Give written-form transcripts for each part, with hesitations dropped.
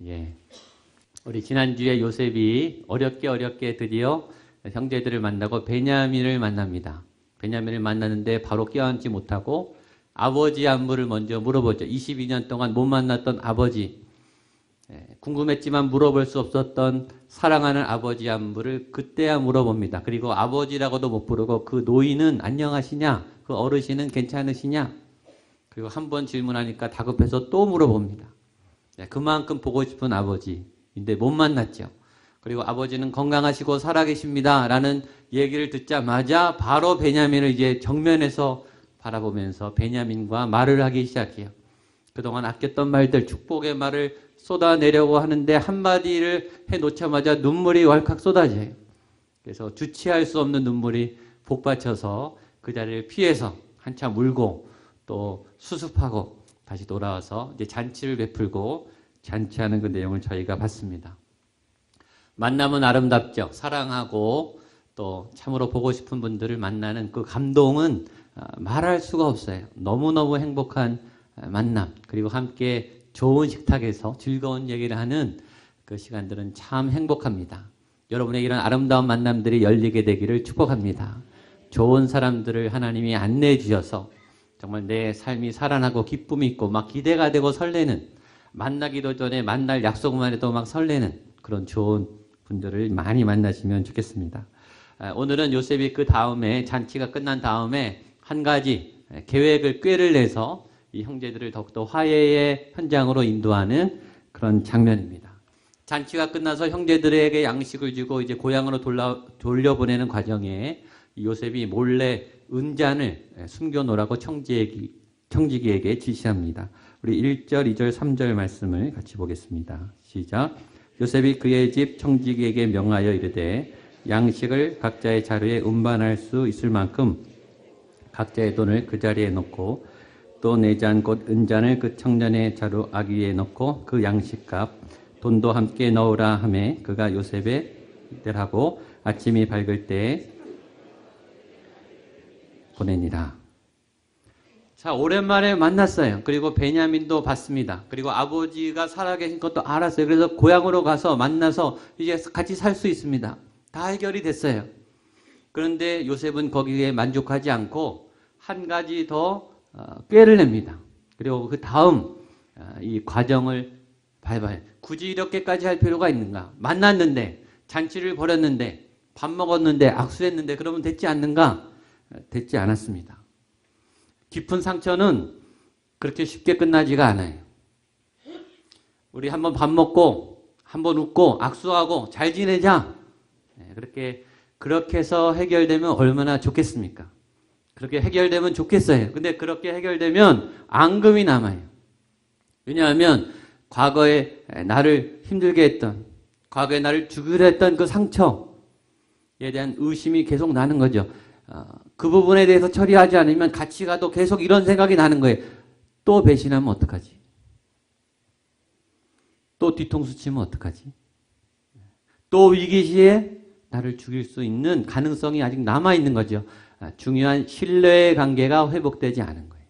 예. 우리 지난주에 요셉이 어렵게 드디어 형제들을 만나고 베냐민을 만납니다. 베냐민을 만나는데 바로 껴안지 못하고 아버지 안부를 먼저 물어보죠. 22년 동안 못 만났던 아버지, 궁금했지만 물어볼 수 없었던 사랑하는 아버지 안부를 그때야 물어봅니다. 그리고 아버지라고도 못 부르고 그 노인은 안녕하시냐? 그 어르신은 괜찮으시냐? 그리고 한 번 질문하니까 다급해서 또 물어봅니다. 그만큼 보고 싶은 아버지인데 못 만났죠. 그리고 아버지는 건강하시고 살아계십니다 라는 얘기를 듣자마자 바로 베냐민을 이제 정면에서 바라보면서 베냐민과 말을 하기 시작해요. 그동안 아꼈던 말들, 축복의 말을 쏟아내려고 하는데 한마디를 해놓자마자 눈물이 왈칵 쏟아져요. 그래서 주체할 수 없는 눈물이 복받쳐서 그 자리를 피해서 한참 울고 또 수습하고 다시 돌아와서 이제 잔치를 베풀고 잔치하는 그 내용을 저희가 봤습니다. 만남은 아름답죠. 사랑하고 또 참으로 보고 싶은 분들을 만나는 그 감동은 말할 수가 없어요. 너무너무 행복한 만남, 그리고 함께 좋은 식탁에서 즐거운 얘기를 하는 그 시간들은 참 행복합니다. 여러분의 이런 아름다운 만남들이 열리게 되기를 축복합니다. 좋은 사람들을 하나님이 안내해 주셔서 정말 내 삶이 살아나고 기쁨이 있고 막 기대가 되고 설레는, 만나기도 전에 만날 약속만 해도 막 설레는 그런 좋은 분들을 많이 만나시면 좋겠습니다. 오늘은 요셉이 그 다음에 잔치가 끝난 다음에 한 가지 계획을 꾀를 내서 이 형제들을 더욱더 화해의 현장으로 인도하는 그런 장면입니다. 잔치가 끝나서 형제들에게 양식을 주고 이제 고향으로 돌려보내는 과정에 요셉이 몰래 은잔을 숨겨놓으라고 청지기에게 지시합니다. 우리 1절, 2절, 3절 말씀을 같이 보겠습니다. 시작. 요셉이 그의 집 청지기에게 명하여 이르되 양식을 각자의 자루에 운반할 수 있을 만큼 각자의 돈을 그 자리에 놓고 또 네 잔 곧 은잔을 그 청년의 자루 아귀에 넣고 그 양식값 돈도 함께 넣으라 하매 그가 요셉의 이들하고 아침이 밝을 때에 보내니라. 자, 오랜만에 만났어요. 그리고 베냐민도 봤습니다. 그리고 아버지가 살아계신 것도 알았어요. 그래서 고향으로 가서 만나서 이제 같이 살 수 있습니다. 다 해결이 됐어요. 그런데 요셉은 거기에 만족하지 않고 한 가지 더 꾀를 냅니다. 그리고 그 다음 이 과정을 밟아요. 굳이 이렇게까지 할 필요가 있는가? 만났는데, 잔치를 벌였는데, 밥 먹었는데, 악수했는데 그러면 됐지 않는가? 됐지 않았습니다. 깊은 상처는 그렇게 쉽게 끝나지가 않아요. 우리 한번 밥 먹고 한번 웃고 악수하고 잘 지내자. 그렇게 해서 해결되면 얼마나 좋겠습니까? 그렇게 해결되면 좋겠어요. 근데 그렇게 해결되면 앙금이 남아요. 왜냐하면 과거에 나를 힘들게 했던, 과거에 나를 죽이려 했던 그 상처에 대한 의심이 계속 나는 거죠. 그 부분에 대해서 처리하지 않으면 같이 가도 계속 이런 생각이 나는 거예요. 또 배신하면 어떡하지? 또 뒤통수 치면 어떡하지? 또 위기 시에 나를 죽일 수 있는 가능성이 아직 남아있는 거죠. 중요한 신뢰의 관계가 회복되지 않은 거예요.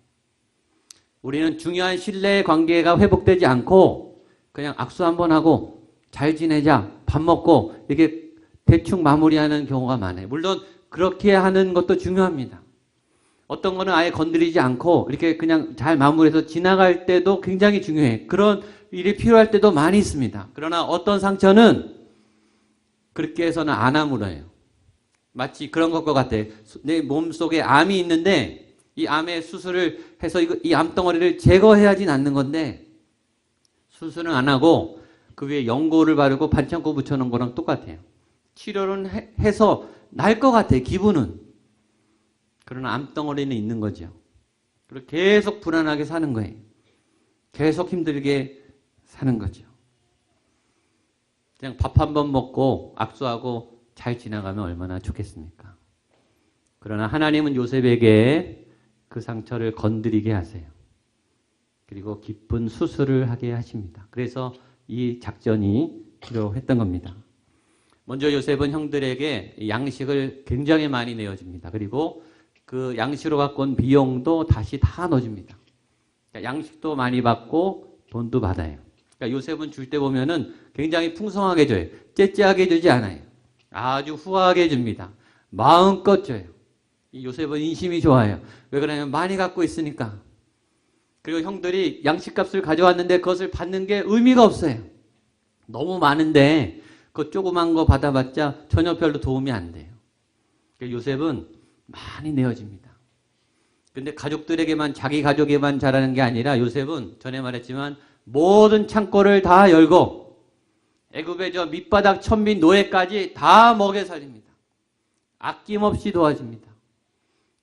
우리는 중요한 신뢰의 관계가 회복되지 않고 그냥 악수 한번 하고 잘 지내자, 밥 먹고 이렇게 대충 마무리하는 경우가 많아요. 물론 그렇게 하는 것도 중요합니다. 어떤 거는 아예 건드리지 않고 이렇게 그냥 잘 마무리해서 지나갈 때도 굉장히 중요해. 그런 일이 필요할 때도 많이 있습니다. 그러나 어떤 상처는 그렇게 해서는 안 아물어요. 마치 그런 것과 같아. 내 몸속에 암이 있는데 이 암의 수술을 해서 이 암덩어리를 제거해야지 낫는 건데 수술은 안 하고 그 위에 연고를 바르고 반창고 붙여놓은 거랑 똑같아요. 치료는 해서 날 것 같아, 기분은. 그러나 암덩어리는 있는 거죠. 그리고 계속 불안하게 사는 거예요. 계속 힘들게 사는 거죠. 그냥 밥 한 번 먹고 악수하고 잘 지나가면 얼마나 좋겠습니까? 그러나 하나님은 요셉에게 그 상처를 건드리게 하세요. 그리고 깊은 수술을 하게 하십니다. 그래서 이 작전이 필요했던 겁니다. 먼저 요셉은 형들에게 양식을 굉장히 많이 내어줍니다. 그리고 그 양식으로 갖고 온 비용도 다시 다 넣어줍니다. 그러니까 양식도 많이 받고 돈도 받아요. 그러니까 요셉은 줄 때 보면은 굉장히 풍성하게 줘요. 째째하게 주지 않아요. 아주 후하게 줍니다. 마음껏 줘요. 이 요셉은 인심이 좋아요. 왜 그러냐면 많이 갖고 있으니까. 그리고 형들이 양식값을 가져왔는데 그것을 받는 게 의미가 없어요. 너무 많은데 그 조그만 거 받아봤자 전혀 별로 도움이 안 돼요. 그러니까 요셉은 많이 내어줍니다. 근데 가족들에게만, 자기 가족에만 잘하는 게 아니라 요셉은 전에 말했지만 모든 창고를 다 열고 애굽의 저 밑바닥 천민 노예까지 다 먹여 살립니다. 아낌없이 도와줍니다.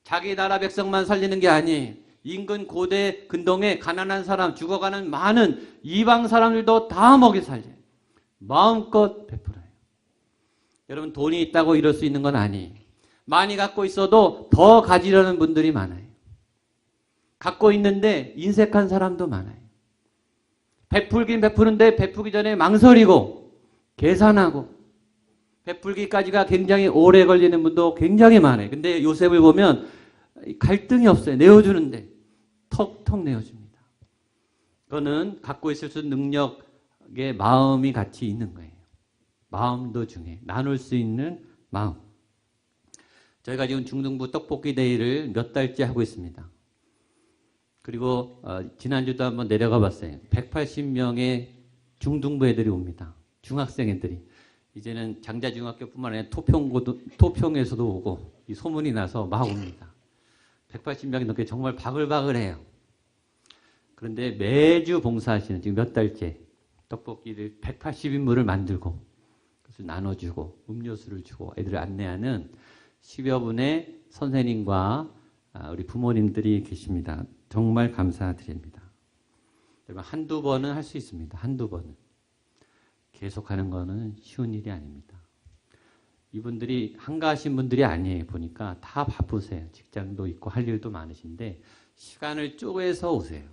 자기 나라 백성만 살리는 게 아니에요. 인근 고대 근동에 가난한 사람, 죽어가는 많은 이방 사람들도 다 먹여 살려요. 마음껏 베풀어요. 여러분, 돈이 있다고 이럴 수 있는 건 아니에요. 많이 갖고 있어도 더 가지려는 분들이 많아요. 갖고 있는데 인색한 사람도 많아요. 베풀긴 베푸는데 베푸기 전에 망설이고 계산하고 베풀기까지가 굉장히 오래 걸리는 분도 굉장히 많아요. 근데 요셉을 보면 갈등이 없어요. 내어주는데 턱턱 내어줍니다. 그거는 갖고 있을 수 있는 능력의 마음이 같이 있는 거예요. 마음도 중요해요. 나눌 수 있는 마음. 저희가 지금 중등부 떡볶이 데이를 몇 달째 하고 있습니다. 그리고 지난주도 한번 내려가 봤어요. 180명의 중등부 애들이 옵니다. 중학생 애들이. 이제는 장자중학교뿐만 아니라 토평에서도 오고 이 소문이 나서 막 옵니다. 180명이 넘게 정말 바글바글해요. 그런데 매주 봉사하시는 지금 몇 달째 떡볶이를 180인분을 만들고 그것을 나눠주고 음료수를 주고 애들을 안내하는 10여 분의 선생님과 우리 부모님들이 계십니다. 정말 감사드립니다. 여러분, 한두 번은 할 수 있습니다. 한두 번은. 계속하는 거는 쉬운 일이 아닙니다. 이분들이 한가하신 분들이 아니에요. 보니까 다 바쁘세요. 직장도 있고 할 일도 많으신데 시간을 쪼개서 오세요.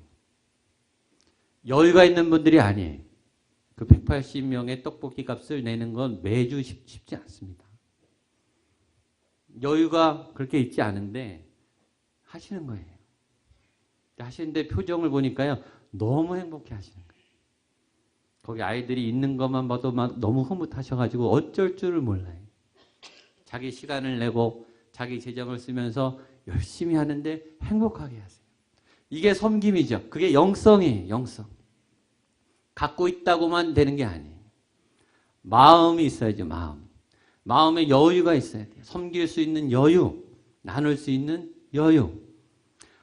여유가 있는 분들이 아니에요. 그 180명의 떡볶이 값을 내는 건 매주 쉽지 않습니다. 여유가 그렇게 있지 않은데 하시는 거예요. 하시는데 표정을 보니까요. 너무 행복해 하시는 거예요. 거기 아이들이 있는 것만 봐도 막 너무 흐뭇하셔가지고 어쩔 줄을 몰라요. 자기 시간을 내고 자기 재정을 쓰면서 열심히 하는데 행복하게 하세요. 이게 섬김이죠. 그게 영성이에요. 영성. 갖고 있다고만 되는 게 아니에요. 마음이 있어야죠. 마음. 마음에 여유가 있어야 돼요. 섬길 수 있는 여유, 나눌 수 있는 여유.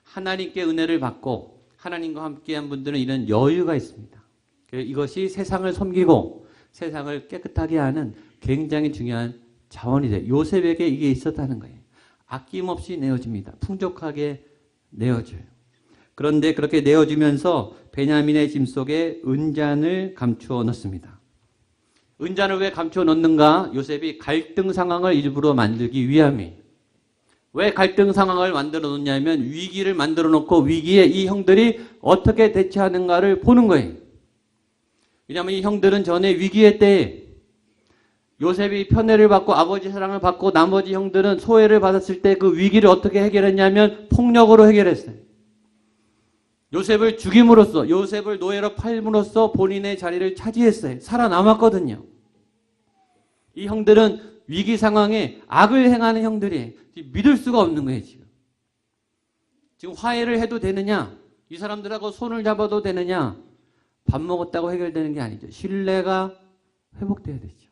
하나님께 은혜를 받고 하나님과 함께한 분들은 이런 여유가 있습니다. 이것이 세상을 섬기고 세상을 깨끗하게 하는 굉장히 중요한 자원이 돼요. 요셉에게 이게 있었다는 거예요. 아낌없이 내어줍니다. 풍족하게 내어줘요. 그런데 그렇게 내어주면서 베냐민의 짐 속에 은잔을 감추어 넣습니다. 은잔을 왜 감추어 넣는가? 요셉이 갈등 상황을 일부러 만들기 위함이에요. 왜 갈등 상황을 만들어 놓냐면 위기를 만들어 놓고 위기에 이 형들이 어떻게 대처하는가를 보는 거예요. 왜냐하면 이 형들은 전에 위기의 때에 요셉이 편애를 받고 아버지 사랑을 받고 나머지 형들은 소외를 받았을 때 그 위기를 어떻게 해결했냐면 폭력으로 해결했어요. 요셉을 죽임으로써 요셉을 노예로 팔므로써 본인의 자리를 차지했어요. 살아남았거든요. 이 형들은 위기 상황에 악을 행하는 형들이에요. 믿을 수가 없는 거예요. 지금 화해를 해도 되느냐? 이 사람들하고 손을 잡아도 되느냐? 밥 먹었다고 해결되는 게 아니죠. 신뢰가 회복돼야 되죠.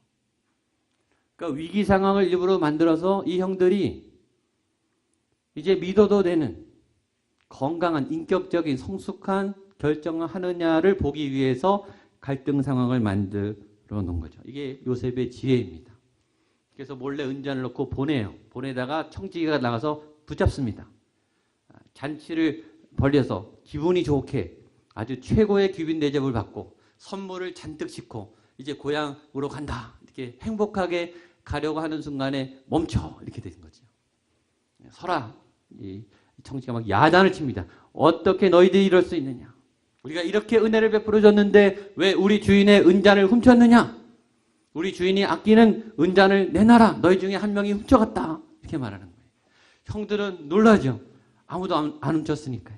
그러니까 위기 상황을 일부러 만들어서 이 형들이 이제 믿어도 되는 건강한 인격적인 성숙한 결정을 하느냐를 보기 위해서 갈등 상황을 만들어 놓은 거죠. 이게 요셉의 지혜입니다. 그래서 몰래 은잔을 넣고 보내요. 보내다가 청지기가 나가서 붙잡습니다. 잔치를 벌여서 기분이 좋게 아주 최고의 귀빈 대접을 받고 선물을 잔뜩 싣고 이제 고향으로 간다. 이렇게 행복하게 가려고 하는 순간에 멈춰. 이렇게 되는 거죠. 서라. 이 청지기가 막 야단을 칩니다. 어떻게 너희들이 이럴 수 있느냐. 우리가 이렇게 은혜를 베풀어 줬는데 왜 우리 주인의 은잔을 훔쳤느냐. 우리 주인이 아끼는 은잔을 내놔라. 너희 중에 한 명이 훔쳐갔다. 이렇게 말하는 거예요. 형들은 놀라죠. 아무도 안 훔쳤으니까요.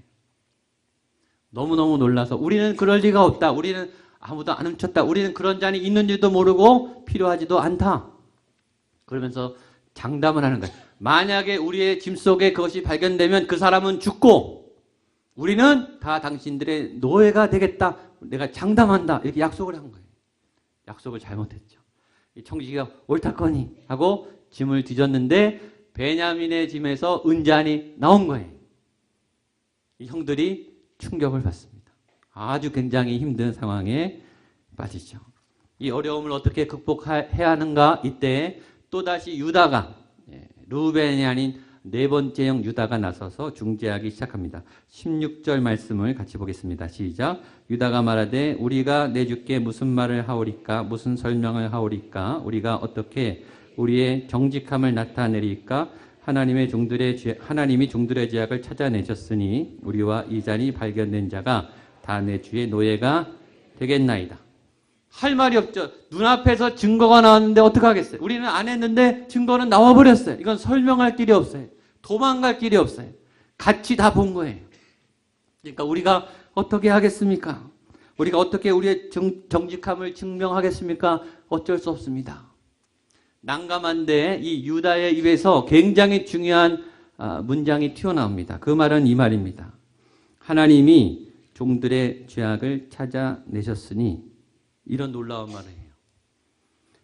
너무너무 놀라서 우리는 그럴 리가 없다. 우리는 아무도 안 훔쳤다. 우리는 그런 잔이 있는지도 모르고 필요하지도 않다. 그러면서 장담을 하는 거예요. 만약에 우리의 짐 속에 그것이 발견되면 그 사람은 죽고 우리는 다 당신들의 노예가 되겠다. 내가 장담한다. 이렇게 약속을 한 거예요. 약속을 잘못했죠. 이 청지기가 옳다거니 하고 짐을 뒤졌는데 베냐민의 짐에서 은잔이 나온 거예요. 이 형들이 충격을 받습니다. 아주 굉장히 힘든 상황에 빠지죠. 이 어려움을 어떻게 극복해야 하는가? 이때 또다시 유다가, 르우벤이 아닌 네 번째 형 유다가 나서서 중재하기 시작합니다. 16절 말씀을 같이 보겠습니다. 시작. 유다가 말하되 우리가 내 주께 무슨 말을 하오리까? 무슨 설명을 하오리까? 우리가 어떻게 우리의 정직함을 나타내리까? 하나님이 종들의 죄악을 찾아내셨으니 우리와 이 잔이 발견된 자가 다 내 주의 노예가 되겠나이다. 할 말이 없죠. 눈앞에서 증거가 나왔는데 어떡하겠어요? 우리는 안 했는데 증거는 나와버렸어요. 이건 설명할 길이 없어요. 도망갈 길이 없어요. 같이 다 본 거예요. 그러니까 우리가 어떻게 하겠습니까? 우리가 어떻게 우리의 정직함을 증명하겠습니까? 어쩔 수 없습니다. 난감한데 이 유다의 입에서 굉장히 중요한 문장이 튀어나옵니다. 그 말은 이 말입니다. 하나님이 종들의 죄악을 찾아내셨으니, 이런 놀라운 말을 해요.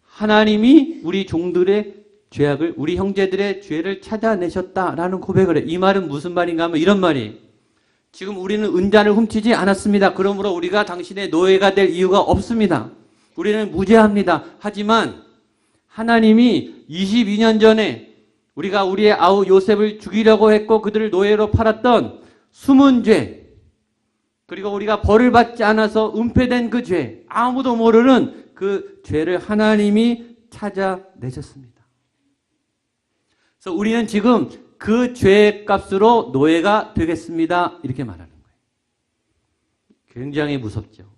하나님이 우리 종들의 죄악을, 우리 형제들의 죄를 찾아내셨다라는 고백을 해요. 이 말은 무슨 말인가 하면 이런 말이에요. 지금 우리는 은잔을 훔치지 않았습니다. 그러므로 우리가 당신의 노예가 될 이유가 없습니다. 우리는 무죄합니다. 하지만 하나님이 22년 전에 우리가 우리의 아우 요셉을 죽이려고 했고 그들을 노예로 팔았던 숨은 죄, 그리고 우리가 벌을 받지 않아서 은폐된 그 죄, 아무도 모르는 그 죄를 하나님이 찾아내셨습니다. 그래서 우리는 지금 그 죄의 값으로 노예가 되겠습니다. 이렇게 말하는 거예요. 굉장히 무섭죠.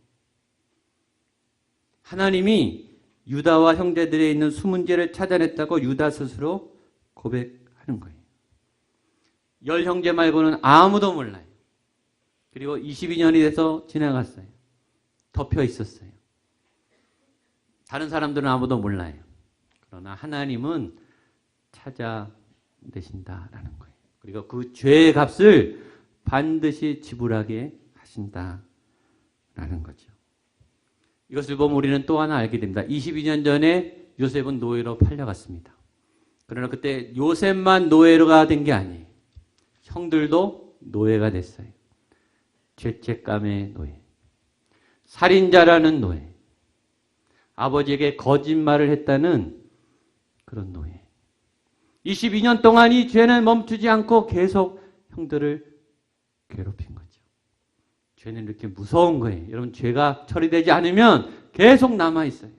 하나님이 유다와 형제들에 있는 숨은 죄를 찾아냈다고 유다 스스로 고백하는 거예요. 10형제 말고는 아무도 몰라요. 그리고 22년이 돼서 지나갔어요. 덮여 있었어요. 다른 사람들은 아무도 몰라요. 그러나 하나님은 찾아내신다라는 거예요. 그리고 그 죄의 값을 반드시 지불하게 하신다라는 거죠. 이것을 보면 우리는 또 하나 알게 됩니다. 22년 전에 요셉은 노예로 팔려갔습니다. 그러나 그때 요셉만 노예가 된 게 아니에요. 형들도 노예가 됐어요. 죄책감의 노예, 살인자라는 노예, 아버지에게 거짓말을 했다는 그런 노예. 22년 동안 이 죄는 멈추지 않고 계속 형들을 괴롭힌 거죠. 죄는 이렇게 무서운 거예요. 여러분, 죄가 처리되지 않으면 계속 남아있어요.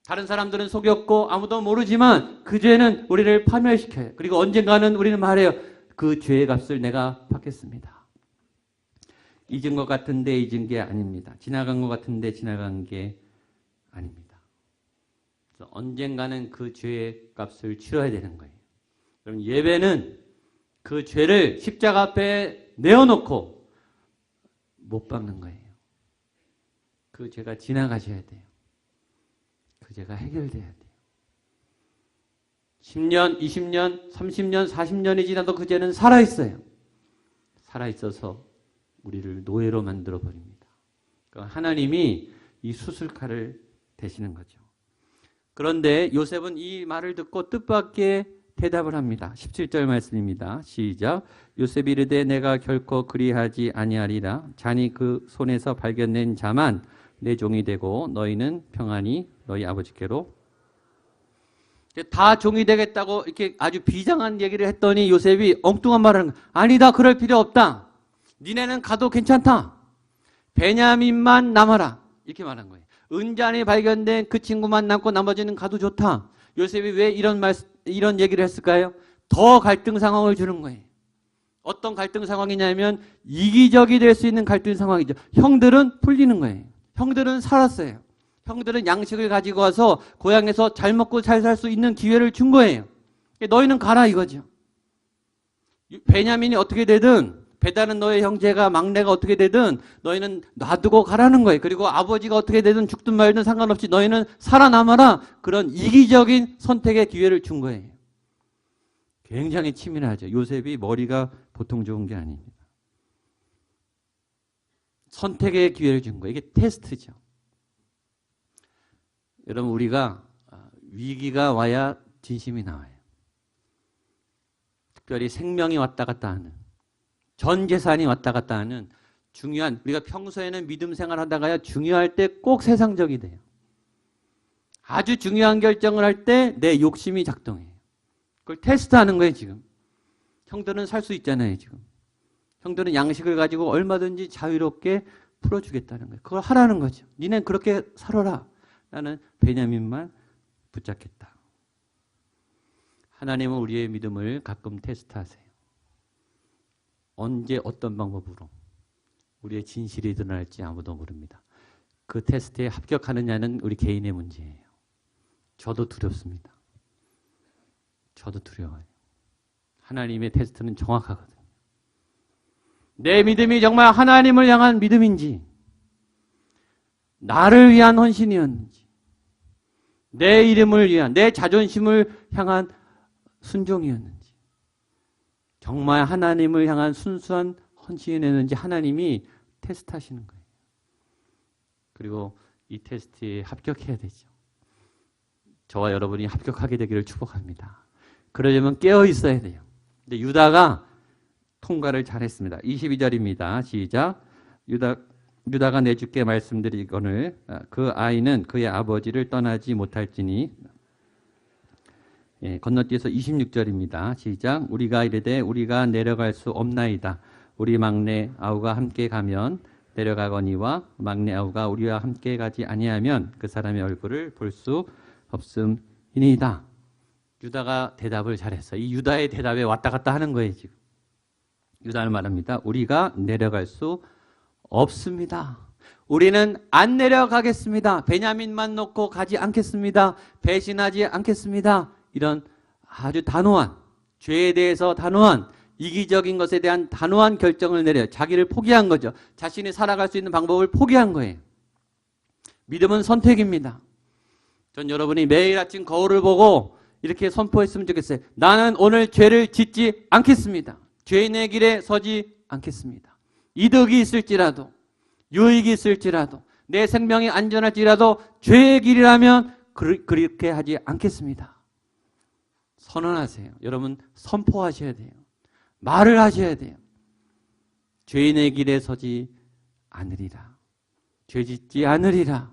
다른 사람들은 속였고 아무도 모르지만 그 죄는 우리를 파멸시켜요. 그리고 언젠가는 우리는 말해요. 그 죄의 값을 내가 받겠습니다. 잊은 것 같은데 잊은 게 아닙니다. 지나간 것 같은데 지나간 게 아닙니다. 그래서 언젠가는 그 죄의 값을 치러야 되는 거예요. 그럼 예배는 그 죄를 십자가 앞에 내어놓고 못 박는 거예요. 그 죄가 지나가셔야 돼요. 그 죄가 해결돼야 돼요. 10년, 20년, 30년, 40년이 지나도 그 죄는 살아있어요. 살아있어서 우리를 노예로 만들어버립니다. 그러니까 하나님이 이 수술칼을 대시는 거죠. 그런데 요셉은 이 말을 듣고 뜻밖의 대답을 합니다. 17절 말씀입니다. 시작. 요셉이 이르되 내가 결코 그리하지 아니하리라. 잔이 그 손에서 발견된 자만 내 종이 되고 너희는 평안히 너희 아버지께로. 다 종이 되겠다고 이렇게 아주 비장한 얘기를 했더니 요셉이 엉뚱한 말을 하는 거예요. 아니다, 그럴 필요 없다. 니네는 가도 괜찮다. 베냐민만 남아라. 이렇게 말한 거예요. 은잔이 발견된 그 친구만 남고 나머지는 가도 좋다. 요셉이 왜 이런 얘기를 했을까요? 더 갈등 상황을 주는 거예요. 어떤 갈등 상황이냐면 이기적이 될 수 있는 갈등 상황이죠. 형들은 풀리는 거예요. 형들은 살았어요. 형들은 양식을 가지고 와서 고향에서 잘 먹고 잘 살 수 있는 기회를 준 거예요. 너희는 가라 이거죠. 베냐민이 어떻게 되든 배다는 너의 형제가 막내가 어떻게 되든 너희는 놔두고 가라는 거예요. 그리고 아버지가 어떻게 되든 죽든 말든 상관없이 너희는 살아남아라. 그런 이기적인 선택의 기회를 준 거예요. 굉장히 치밀하죠. 요셉이 머리가 보통 좋은 게 아닙니다. 선택의 기회를 준 거예요. 이게 테스트죠. 여러분, 우리가 위기가 와야 진심이 나와요. 특별히 생명이 왔다 갔다 하는, 전 재산이 왔다 갔다 하는 중요한, 우리가 평소에는 믿음 생활하다가요, 중요할 때 꼭 세상적이 돼요. 아주 중요한 결정을 할 때 내 욕심이 작동해요. 그걸 테스트하는 거예요, 지금. 형들은 살 수 있잖아요, 지금. 형들은 양식을 가지고 얼마든지 자유롭게 풀어주겠다는 거예요. 그걸 하라는 거죠. 니넨 그렇게 살아라. 나는 베냐민만 붙잡겠다. 하나님은 우리의 믿음을 가끔 테스트하세요. 언제 어떤 방법으로 우리의 진실이 드러날지 아무도 모릅니다. 그 테스트에 합격하느냐는 우리 개인의 문제예요. 저도 두렵습니다. 저도 두려워요. 하나님의 테스트는 정확하거든요. 내 믿음이 정말 하나님을 향한 믿음인지, 나를 위한 헌신이었는지, 내 이름을 위한, 내 자존심을 향한 순종이었는지, 정말 하나님을 향한 순수한 헌신이었는지 하나님이 테스트하시는 거예요. 그리고 이 테스트에 합격해야 되죠. 저와 여러분이 합격하게 되기를 축복합니다. 그러려면 깨어 있어야 돼요. 근데 유다가 통과를 잘했습니다. 22절입니다. 시작. 유다가 내주께 말씀드리거늘 그 아이는 그의 아버지를 떠나지 못할지니. 건너뛰어서 26절입니다. 시작. 우리가 이르되 우리가 내려갈 수 없나이다. 우리 막내 아우가 함께 가면 내려가거니와 막내 아우가 우리와 함께 가지 아니하면 그 사람의 얼굴을 볼 수 없음이니이다. 유다가 대답을 잘했어요. 이 유다의 대답에 왔다 갔다 하는 거예요, 지금. 유다는 말합니다. 우리가 내려갈 수 없습니다. 우리는 안 내려가겠습니다. 베냐민만 놓고 가지 않겠습니다. 배신하지 않겠습니다. 이런 아주 단호한, 죄에 대해서 단호한, 이기적인 것에 대한 단호한 결정을 내려요. 자기를 포기한 거죠. 자신이 살아갈 수 있는 방법을 포기한 거예요. 믿음은 선택입니다. 전 여러분이 매일 아침 거울을 보고 이렇게 선포했으면 좋겠어요. 나는 오늘 죄를 짓지 않겠습니다. 죄인의 길에 서지 않겠습니다. 이득이 있을지라도, 유익이 있을지라도, 내 생명이 안전할지라도 죄의 길이라면 그렇게 하지 않겠습니다. 선언하세요. 여러분 선포하셔야 돼요. 말을 하셔야 돼요. 죄인의 길에 서지 않으리라. 죄 짓지 않으리라.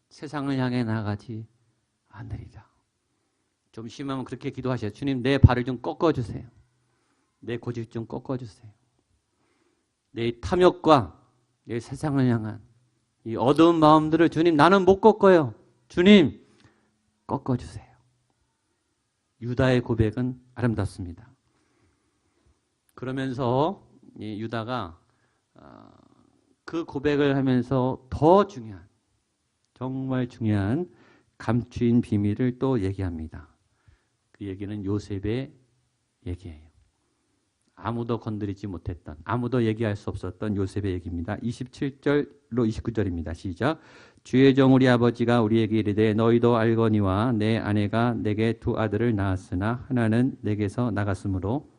세상을 향해 나가지 않으리라. 좀 심하면 그렇게 기도하셔요. 주님, 내 발을 좀 꺾어주세요. 내 고집 좀 꺾어주세요. 내 탐욕과 내 세상을 향한 이 어두운 마음들을 주님, 나는 못 꺾어요. 주님, 꺾어주세요. 유다의 고백은 아름답습니다. 그러면서 이 유다가 그 고백을 하면서 더 중요한, 정말 중요한 감추인 비밀을 또 얘기합니다. 그 얘기는 요셉의 얘기예요. 아무도 건드리지 못했던, 아무도 얘기할 수 없었던 요셉의 얘기입니다. 27절로 29절입니다. 시작. 주의 종 우리 아버지가 우리에게 이르되 너희도 알거니와 내 아내가 내게 두 아들을 낳았으나 하나는 내게서 나갔으므로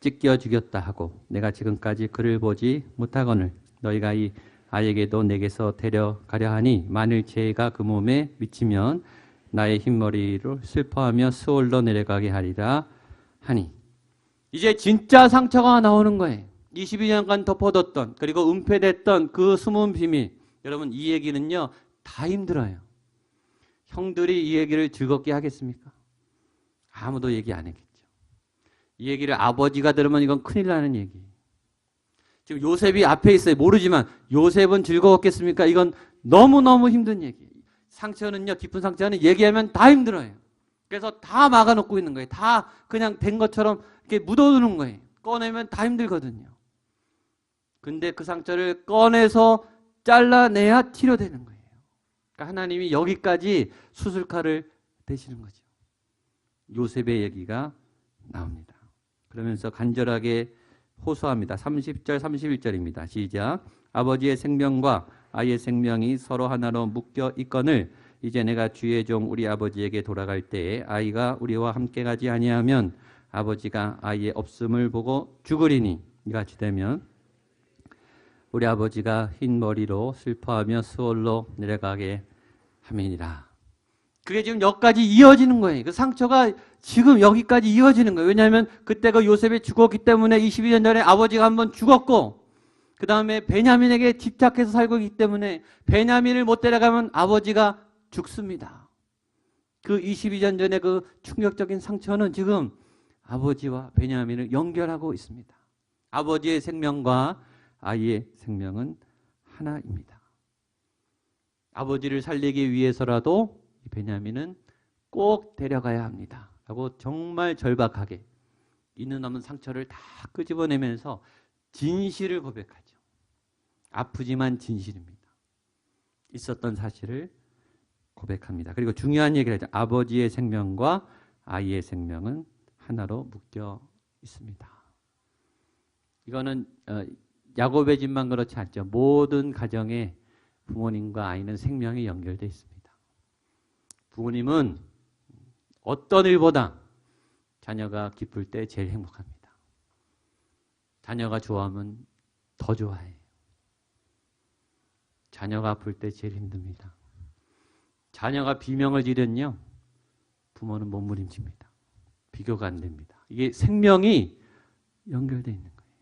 찢겨 죽였다 하고 내가 지금까지 그를 보지 못하거늘 너희가 이 아이에게도 내게서 데려가려 하니 만일 죄가 그 몸에 미치면 나의 흰머리를 슬퍼하며 수월로 내려가게 하리라 하니. 이제 진짜 상처가 나오는 거예요. 22년간 덮어뒀던, 그리고 은폐됐던 그 숨은 비밀. 여러분, 이 얘기는요 다 힘들어요. 형들이 이 얘기를 즐겁게 하겠습니까? 아무도 얘기 안 했겠죠. 이 얘기를 아버지가 들으면 이건 큰일 나는 얘기예요. 지금 요셉이 앞에 있어요. 모르지만 요셉은 즐거웠겠습니까? 이건 너무너무 힘든 얘기예요. 상처는요, 깊은 상처는 얘기하면 다 힘들어요. 그래서 다 막아놓고 있는 거예요. 다 그냥 된 것처럼 이렇게 묻어두는 거예요. 꺼내면 다 힘들거든요. 근데 그 상처를 꺼내서 잘라내야 치료되는 거예요. 그러니까 하나님이 여기까지 수술칼을 대시는 거죠. 요셉의 얘기가 나옵니다. 그러면서 간절하게 호소합니다. 30절, 31절입니다. 시작. 아버지의 생명과 아이의 생명이 서로 하나로 묶여 있거늘 이제 내가 주의 종 우리 아버지에게 돌아갈 때에 아이가 우리와 함께 가지 아니하면 아버지가 아이의 없음을 보고 죽으리니 이같이 되면 우리 아버지가 흰 머리로 슬퍼하며 수월로 내려가게 함이니라. 그게 지금 여기까지 이어지는 거예요. 그 상처가 지금 여기까지 이어지는 거예요. 왜냐하면 그때 그 요셉이 죽었기 때문에 22년 전에 아버지가 한번 죽었고 그 다음에 베냐민에게 집착해서 살고 있기 때문에 베냐민을 못 데려가면 아버지가 죽습니다. 그 22년 전에 그 충격적인 상처는 지금 아버지와 베냐민을 연결하고 있습니다. 아버지의 생명과 아이의 생명은 하나입니다. 아버지를 살리기 위해서라도 베냐민은 꼭 데려가야 합니다. 라고 정말 절박하게 있는 없는 상처를 다 끄집어내면서 진실을 고백하죠. 아프지만 진실입니다. 있었던 사실을 고백합니다. 그리고 중요한 얘기를 하죠. 아버지의 생명과 아이의 생명은 하나로 묶여 있습니다. 이거는 야곱의 집만 그렇지 않죠. 모든 가정에 부모님과 아이는 생명이 연결되어 있습니다. 부모님은 어떤 일보다 자녀가 기쁠 때 제일 행복합니다. 자녀가 좋아하면 더 좋아해요. 자녀가 아플 때 제일 힘듭니다. 자녀가 비명을 지르면요, 부모는 몸부림칩니다. 비교가 안 됩니다. 이게 생명이 연결되어 있는 거예요.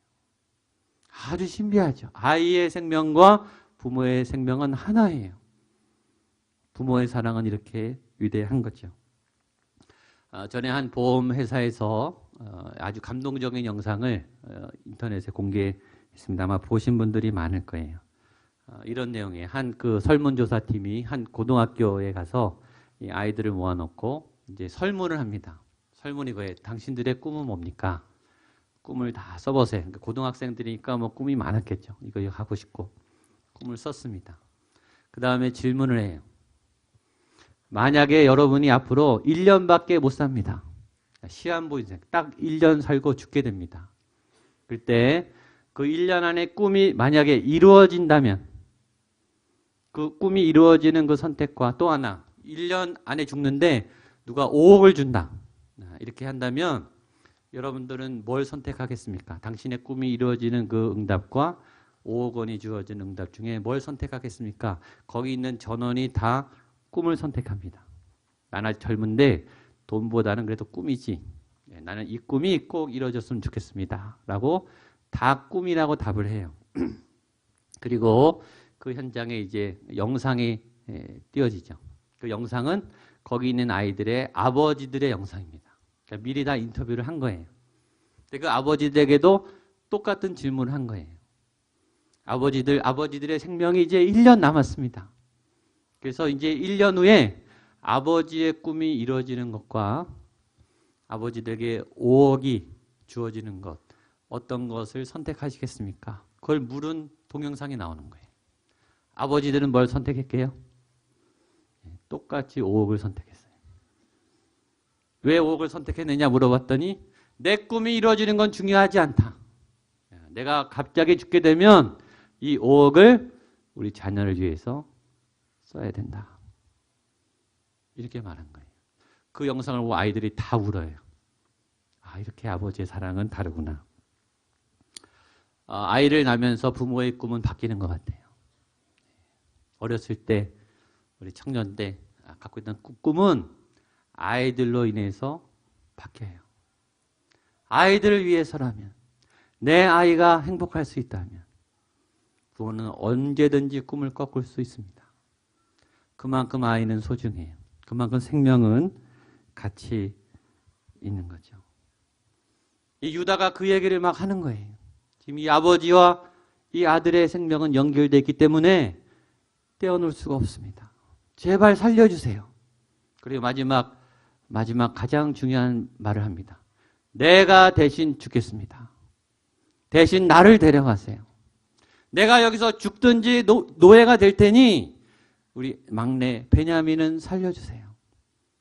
아주 신비하죠. 아이의 생명과 부모의 생명은 하나예요. 부모의 사랑은 이렇게 위대한 거죠. 전에 한 보험회사에서 아주 감동적인 영상을 인터넷에 공개했습니다. 아마 보신 분들이 많을 거예요. 이런 내용의 한 그 설문조사팀이 한 고등학교에 가서 이 아이들을 모아놓고 이제 설문을 합니다. 설문이 거예요. 당신들의 꿈은 뭡니까? 꿈을 다 써보세요. 그러니까 고등학생들이니까 뭐 꿈이 많았겠죠. 이거 하고 싶고 꿈을 썼습니다. 그 다음에 질문을 해요. 만약에 여러분이 앞으로 1년밖에 못 삽니다. 시한부 인생 딱 1년 살고 죽게 됩니다. 그때 그 1년 안에 꿈이 만약에 이루어진다면 그 꿈이 이루어지는 그 선택과 또 하나 1년 안에 죽는데 누가 5억을 준다. 이렇게 한다면 여러분들은 뭘 선택하겠습니까? 당신의 꿈이 이루어지는 그 응답과 5억 원이 주어진 응답 중에 뭘 선택하겠습니까? 거기 있는 전원이 다 꿈을 선택합니다. 나는 젊은데 돈보다는 그래도 꿈이지. 나는 이 꿈이 꼭 이루어졌으면 좋겠습니다. 라고 다 꿈이라고 답을 해요. 그리고 그 현장에 이제 영상이 띄어지죠. 그 영상은 거기 있는 아이들의 아버지들의 영상입니다. 그러니까 미리 다 인터뷰를 한 거예요. 근데 그 아버지들에게도 똑같은 질문을 한 거예요. 아버지들의 생명이 이제 1년 남았습니다. 그래서 이제 1년 후에 아버지의 꿈이 이루어지는 것과 아버지들에게 5억이 주어지는 것, 어떤 것을 선택하시겠습니까? 그걸 물은 동영상이 나오는 거예요. 아버지들은 뭘 선택했게요? 똑같이 5억을 선택했어요. 왜 5억을 선택했느냐 물어봤더니 내 꿈이 이루어지는 건 중요하지 않다. 내가 갑자기 죽게 되면 이 5억을 우리 자녀를 위해서 써야 된다. 이렇게 말한 거예요. 그 영상을 보고 아이들이 다 울어요. 아, 이렇게 아버지의 사랑은 다르구나. 아이를 낳으면서 부모의 꿈은 바뀌는 것 같아요. 어렸을 때, 우리 청년 때 갖고 있던 꿈은 아이들로 인해서 바뀌어요. 아이들을 위해서라면, 내 아이가 행복할 수 있다면 부모는 언제든지 꿈을 꺾을 수 있습니다. 그만큼 아이는 소중해요. 그만큼 생명은 가치 있는 거죠. 이 유다가 그 얘기를 막 하는 거예요. 지금 이 아버지와 이 아들의 생명은 연결되어 있기 때문에 떼어놓을 수가 없습니다. 제발 살려주세요. 그리고 마지막 가장 중요한 말을 합니다. 내가 대신 죽겠습니다. 대신 나를 데려가세요. 내가 여기서 죽든지 노예가 될 테니 우리 막내 베냐민은 살려주세요.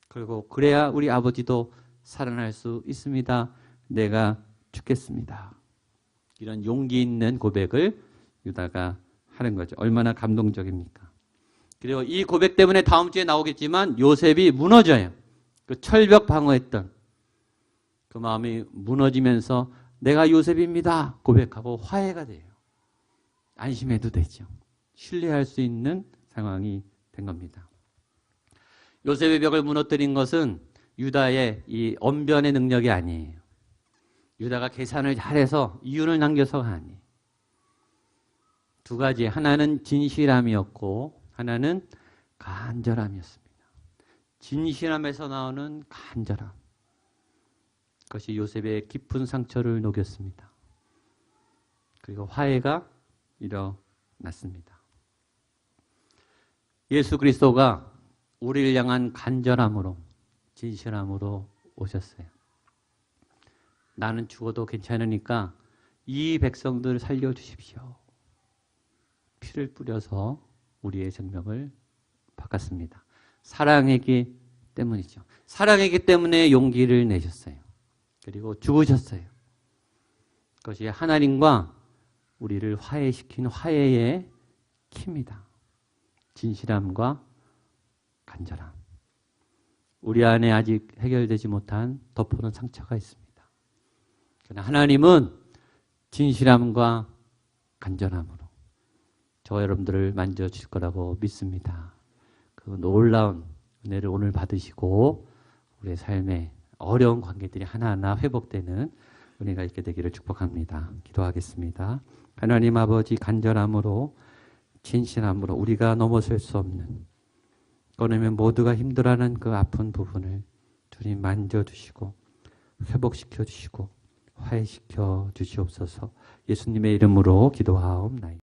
그리고 그래야 우리 아버지도 살아날 수 있습니다. 내가 죽겠습니다. 이런 용기 있는 고백을 유다가 하는 거죠. 얼마나 감동적입니까? 그리고 이 고백 때문에 다음 주에 나오겠지만 요셉이 무너져요. 그 철벽 방어했던 그 마음이 무너지면서 내가 요셉입니다 고백하고 화해가 돼요. 안심해도 되죠. 신뢰할 수 있는 상황이 된 겁니다. 요셉의 벽을 무너뜨린 것은 유다의 이 언변의 능력이 아니에요. 유다가 계산을 잘해서 이윤을 남겨서가 아니에요. 두 가지, 하나는 진실함이었고 하나는 간절함이었습니다. 진실함에서 나오는 간절함. 그것이 요셉의 깊은 상처를 녹였습니다. 그리고 화해가 일어났습니다. 예수 그리스도가 우리를 향한 간절함으로, 진실함으로 오셨어요. 나는 죽어도 괜찮으니까 이 백성들 살려주십시오. 피를 뿌려서 우리의 생명을 바꿨습니다. 사랑이기 때문이죠. 사랑이기 때문에 용기를 내셨어요. 그리고 죽으셨어요. 그것이 하나님과 우리를 화해시킨 화해의 키입니다. 진실함과 간절함. 우리 안에 아직 해결되지 못한 덮어놓은 상처가 있습니다. 그러나 하나님은 진실함과 간절함으로 저와 여러분들을 만져주실 거라고 믿습니다. 그 놀라운 은혜를 오늘 받으시고 우리의 삶에 어려운 관계들이 하나하나 회복되는 은혜가 있게 되기를 축복합니다. 기도하겠습니다. 하나님 아버지, 간절함으로 진실함으로 우리가 넘어설 수 없는, 꺼내면 모두가 힘들어하는 그 아픈 부분을 주님 만져주시고 회복시켜 주시고 화해시켜 주시옵소서. 예수님의 이름으로 기도하옵나이다.